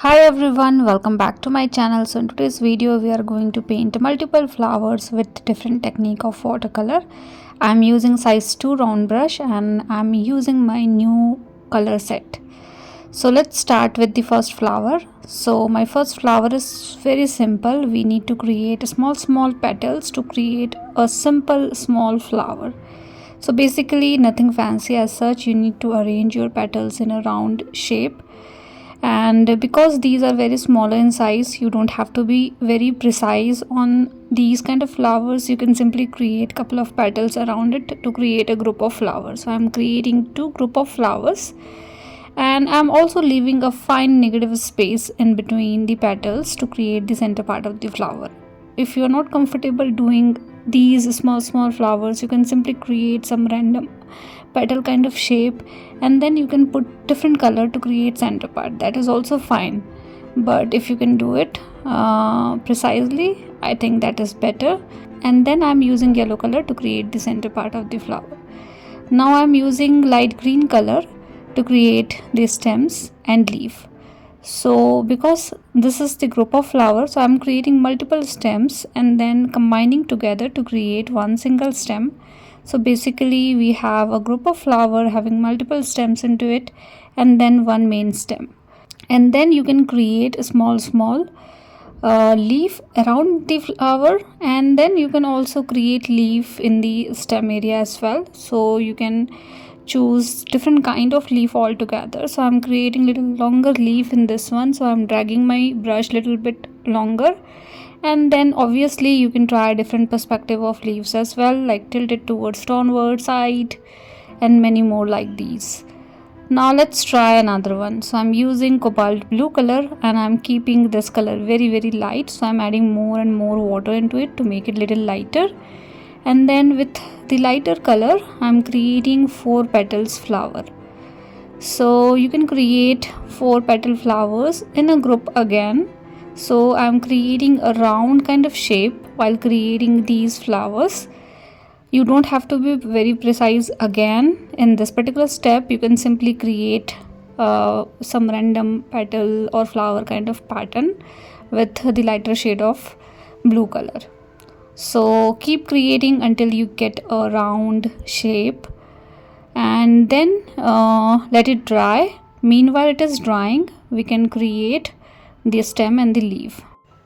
Hi everyone, welcome back to my channel. So in today's video we are going to paint multiple flowers with different technique of watercolor. I'm using size 2 round brush and I'm using my new color set. So let's start with the first flower. So my first flower is very simple. We need to create small petals to create a simple small flower. So basically nothing fancy as such. You need to arrange your petals in a round shape, and because these are very smaller in size, you don't have to be very precise on these kind of flowers. You can simply create couple of petals around it to create a group of flowers. So I'm creating two group of flowers, and I'm also leaving a fine negative space in between the petals to create the center part of the flower. If you're not comfortable doing these small flowers, you can simply create some random petal kind of shape, and then you can put different color to create center part. That is also fine, but if you can do it precisely, I think that is better. And then I'm using yellow color to create the center part of the flower. Now I'm using light green color to create the stems and leaf. So because this is the group of flowers, so I'm creating multiple stems and then combining together to create one single stem. So basically we have a group of flower having multiple stems into it and then one main stem. And then you can create a small leaf around the flower, and then you can also create leaf in the stem area as well. So you can choose different kind of leaf altogether. So I'm creating little longer leaf in this one, so I'm dragging my brush little bit longer. And then obviously you can try different perspective of leaves as well, like tilt it towards downward side and many more like these. Now let's try another one. So I'm using cobalt blue color and I'm keeping this color very light. So I'm adding more and more water into it to make it little lighter. And then with the lighter color, I'm creating 4 petals flower. So you can create 4 petal flowers in a group again. So I'm creating a round kind of shape while creating these flowers. You don't have to be very precise again in this particular step. You can simply create some random petal or flower kind of pattern with the lighter shade of blue color. So keep creating until you get a round shape, and then let it dry. Meanwhile it is drying, we can create the stem and the leaf.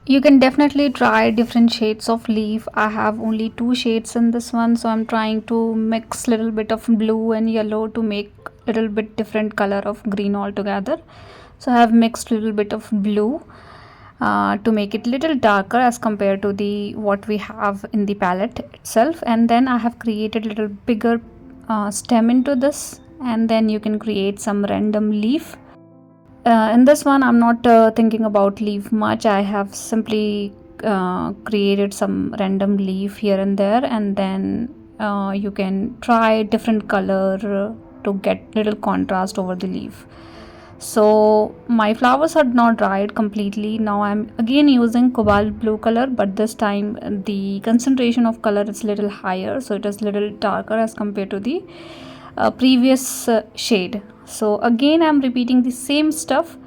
You can definitely try different shades of leaf. I have only 2 shades in this one, so I'm trying to mix little bit of blue and yellow to make little bit different color of green altogether. So I have mixed little bit of blue to make it little darker as compared to the what we have in the palette itself. And then I have created little bigger stem into this, and then you can create some random leaf. In this one I'm not thinking about leaf much. I have simply created some random leaf here and there, and then you can try different color to get little contrast over the leaf. So my flowers are not dried completely. Now I'm again using cobalt blue color, but this time the concentration of color is little higher, so it is little darker as compared to the previous shade. So again I'm repeating the same stuff.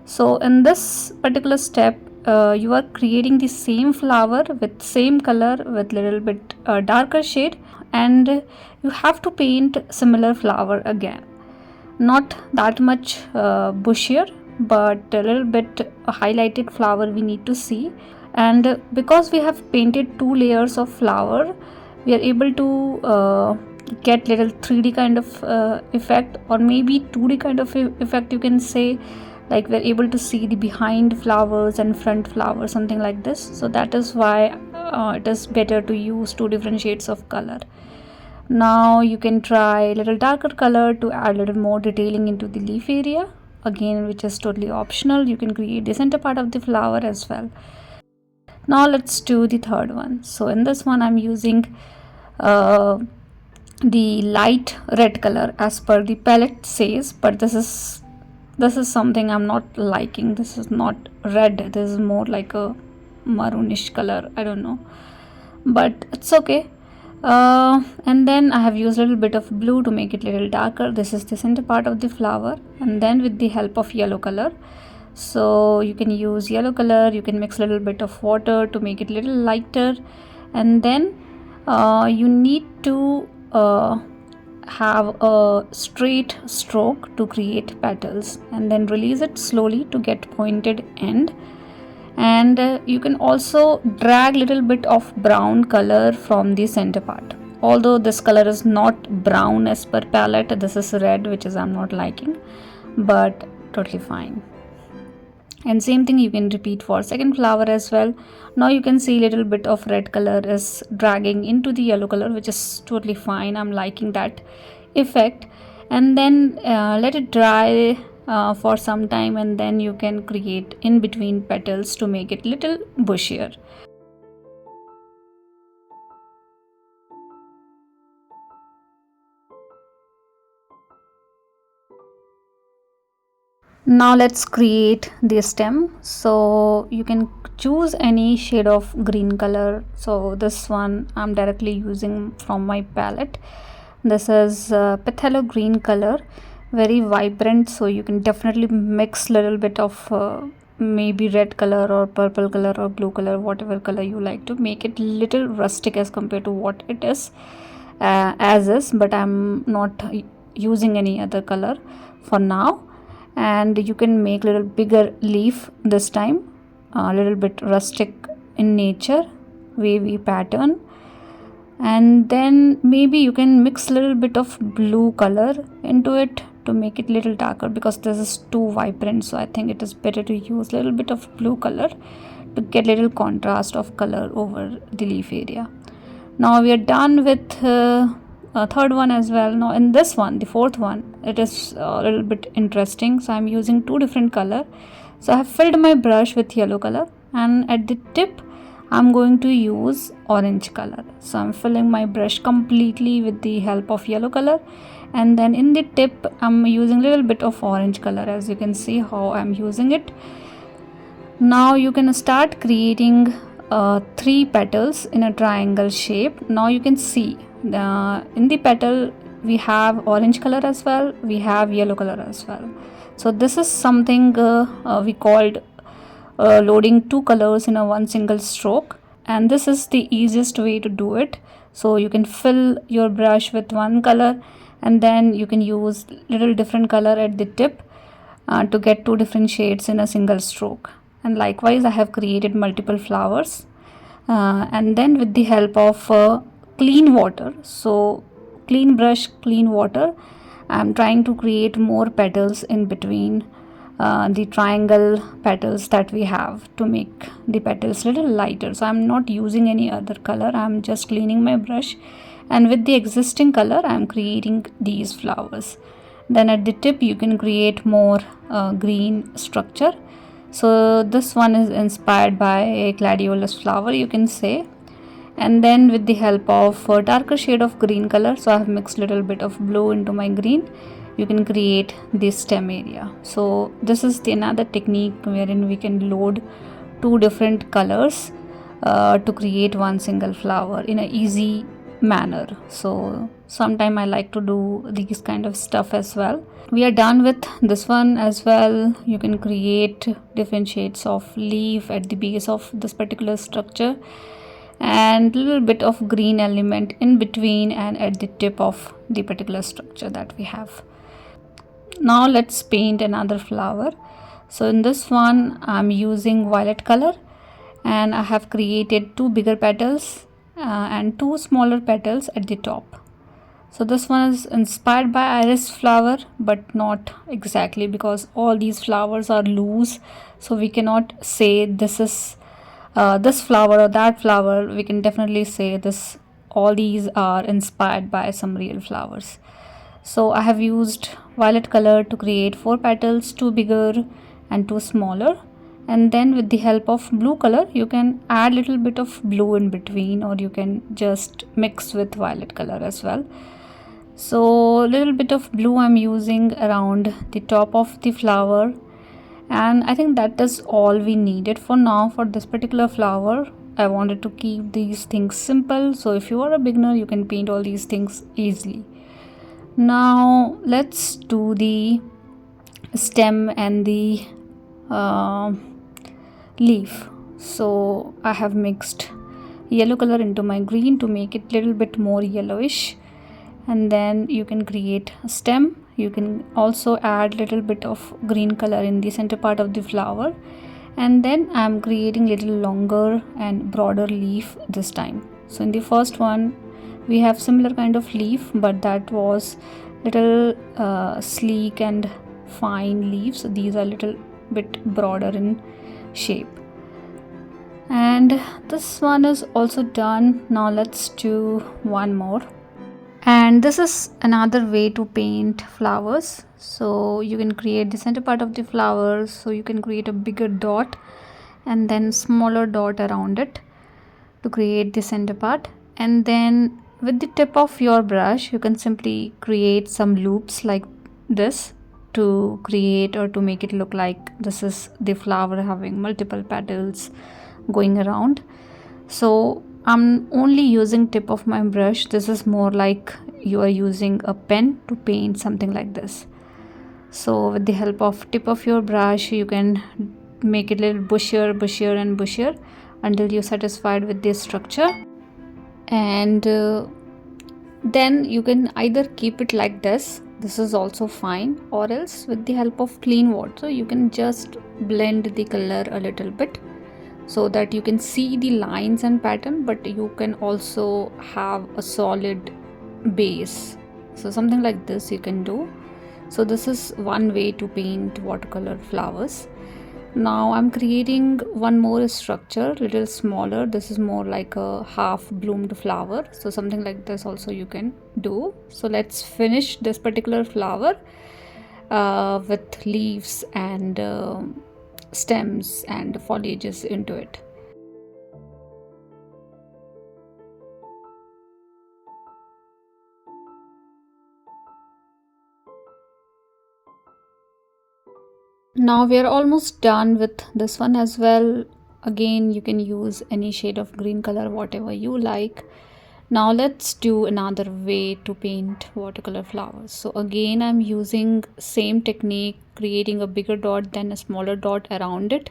So in this particular step you are creating the same flower with same color with little bit darker shade, and you have to paint similar flower again. Not that much bushier, but a little bit highlighted flower we need to see. And because we have painted 2 layers of flower, we are able to get little 3D kind of effect, or maybe 2D kind of effect you can say, like we're able to see the behind flowers and front flowers, something like this. So that is why it is better to use 2 different shades of color. Now you can try a little darker color to add a little more detailing into the leaf area, again which is totally optional. You can create the center part of the flower as well. Now let's do the third one. So in this one I'm using the light red color as per the palette says, but this is something I'm not liking. This is not red, this is more like a maroonish color, I don't know, but it's okay. And then I have used a little bit of blue to make it a little darker. This is the center part of the flower, and then with the help of yellow color So you can use yellow color, you can mix a little bit of water to make it a little lighter, and then you need to have a straight stroke to create petals, and then release it slowly to get pointed end. And you can also drag little bit of brown color from the center part, although this color is not brown as per palette, this is red, which is I'm not liking, but totally fine. And same thing you can repeat for second flower as well. Now you can see little bit of red color is dragging into the yellow color, which is totally fine, I'm liking that effect. And then let it dry for some time, and then you can create in between petals to make it little bushier. Now let's create the stem. So you can choose any shade of green color. So this one I'm directly using from my palette. This is phthalo green color, very vibrant, so you can definitely mix little bit of maybe red color or purple color or blue color, whatever color you like, to make it little rustic as compared to what it is as is, but I'm not using any other color for now. And you can make little bigger leaf this time, a little bit rustic in nature, wavy pattern. And then maybe you can mix little bit of blue color into it to make it little darker, because this is too vibrant, so I think it is better to use little bit of blue color to get little contrast of color over the leaf area. Now we are done with a third one as well. Now in this one, the fourth one, it is a little bit interesting, so I'm using two different color. So I have filled my brush with yellow color, and at the tip I'm going to use orange color. So I'm filling my brush completely with the help of yellow color, and then in the tip I'm using a little bit of orange color, as you can see how I'm using it. Now you can start creating 3 petals in a triangle shape. Now you can see in the petal we have orange color as well, we have yellow color as well. So this is something we called loading 2 colors in a one single stroke, and this is the easiest way to do it. So you can fill your brush with one color, and then you can use little different color at the tip to get 2 different shades in a single stroke. And likewise I have created multiple flowers, and then with the help of clean water, so clean brush, clean water, I'm trying to create more petals in between the triangle petals that we have, to make the petals little lighter. So I'm not using any other color, I'm just cleaning my brush, and with the existing color I'm creating these flowers. Then at the tip you can create more green structure. So this one is inspired by a gladiolus flower, you can say. And then with the help of a darker shade of green color, so I have mixed little bit of blue into my green, you can create this stem area. So this is the another technique wherein we can load 2 different colors to create one single flower in a easy manner. So sometime I like to do these kind of stuff as well. We are done with this one as well. You can create different shades of leaf at the base of this particular structure, and little bit of green element in between and at the tip of the particular structure that we have. Now let's paint another flower. So in this one I'm using violet color, and I have created 2 bigger petals and 2 smaller petals at the top. So this one is inspired by iris flower, but not exactly, because all these flowers are loose, so we cannot say this is this flower or that flower. We can definitely say this, all these are inspired by some real flowers. So I have used violet color to create 4 petals, 2 bigger and 2 smaller. And then with the help of blue color you can add little bit of blue in between, or you can just mix with violet color as well. So little bit of blue I'm using around the top of the flower, and I think that is all we needed for now for this particular flower. I wanted to keep these things simple, so if you are a beginner you can paint all these things easily. Now let's do the stem and the uh, leaf. So I have mixed yellow color into my green to make it little bit more yellowish, and then you can create a stem. You can also add little bit of green color in the center part of the flower, and then I'm creating little longer and broader leaf this time. So in the first one we have similar kind of leaf, but that was little sleek and fine leaves. These are little bit broader in shape, and this one is also done. Now let's do one more, and this is another way to paint flowers. So you can create the center part of the flower, so you can create a bigger dot and then smaller dot around it to create the center part, and then with the tip of your brush you can simply create some loops like this to create or to make it look like this is the flower having multiple petals going around. So I'm only using tip of my brush. This is more like you are using a pen to paint something like this. So with the help of tip of your brush you can make it a little bushier and bushier until you're satisfied with this structure, and then you can either keep it like this is also fine, or else with the help of clean water you can just blend the color a little bit so that you can see the lines and pattern, but you can also have a solid base. So something like this you can do. So this is one way to paint watercolor flowers. Now I'm creating one more structure, little smaller. This is more like a half bloomed flower, so something like this also you can do. So let's finish this particular flower with leaves and stems and foliages into it. Now we are almost done with this one as well. Again, you can use any shade of green color, whatever you like. Now let's do another way to paint watercolor flowers. So again, I'm using same technique, creating a bigger dot then a smaller dot around it.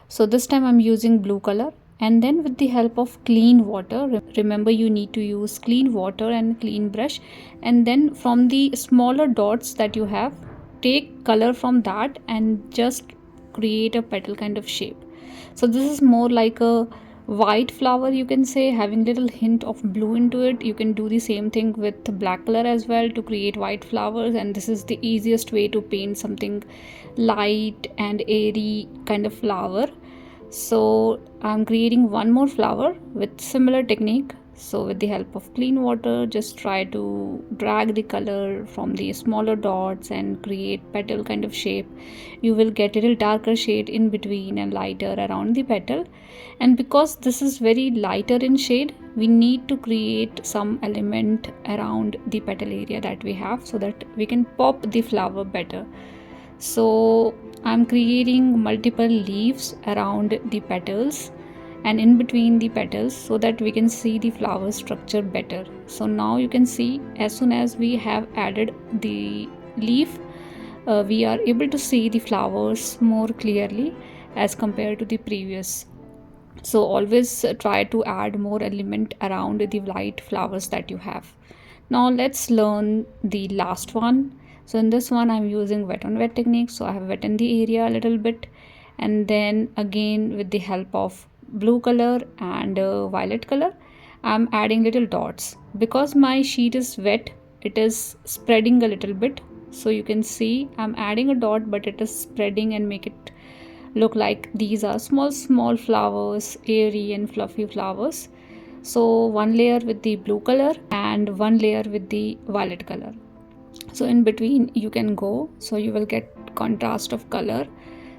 So this time I'm using blue color, and then with the help of clean water, remember you need to use clean water and clean brush, and then from the smaller dots that you have, take color from that and just create a petal kind of shape. So this is more like a white flower, you can say, having little hint of blue into it. You can do the same thing with black color as well to create white flowers, and this is the easiest way to paint something light and airy kind of flower. So I'm creating one more flower with similar technique. So with the help of clean water, just try to drag the color from the smaller dots and create petal kind of shape. You will get a little darker shade in between and lighter around the petal. And because this is very lighter in shade, we need to create some element around the petal area that we have so that we can pop the flower better. So I'm creating multiple leaves around the petals and in between the petals so that we can see the flower structure better. So now you can see, as soon as we have added the leaf, we are able to see the flowers more clearly as compared to the previous. So always try to add more element around the light flowers that you have. Now let's learn the last one. So in this one I'm using wet on wet technique. So I have wetted the area a little bit, and then again with the help of blue color and violet color I'm adding little dots. Because my sheet is wet, it is spreading a little bit. So you can see I'm adding a dot, but it is spreading and make it look like these are small flowers, airy and fluffy flowers. So one layer with the blue color and one layer with the violet color. So in between you can go, so you will get contrast of color.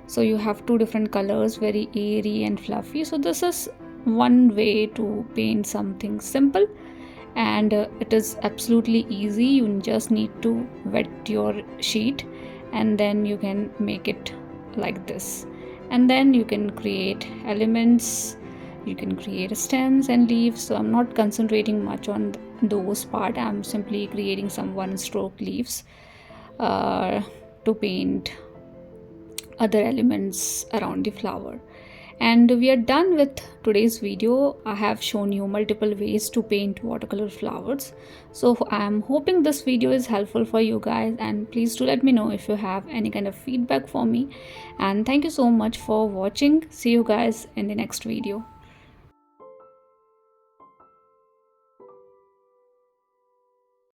So you have two different colors, very airy and fluffy. So this is one way to paint something simple, and it is absolutely easy. You just need to wet your sheet and then you can make it like this, and then you can create elements. You can create stems and leaves. So I'm not concentrating much on those part. I'm simply creating some one stroke leaves to paint other elements around the flower. And we are done with today's video. I have shown you multiple ways to paint watercolor flowers. So I am hoping this video is helpful for you guys, and please do let me know if you have any kind of feedback for me. And thank you so much for watching. See you guys in the next video.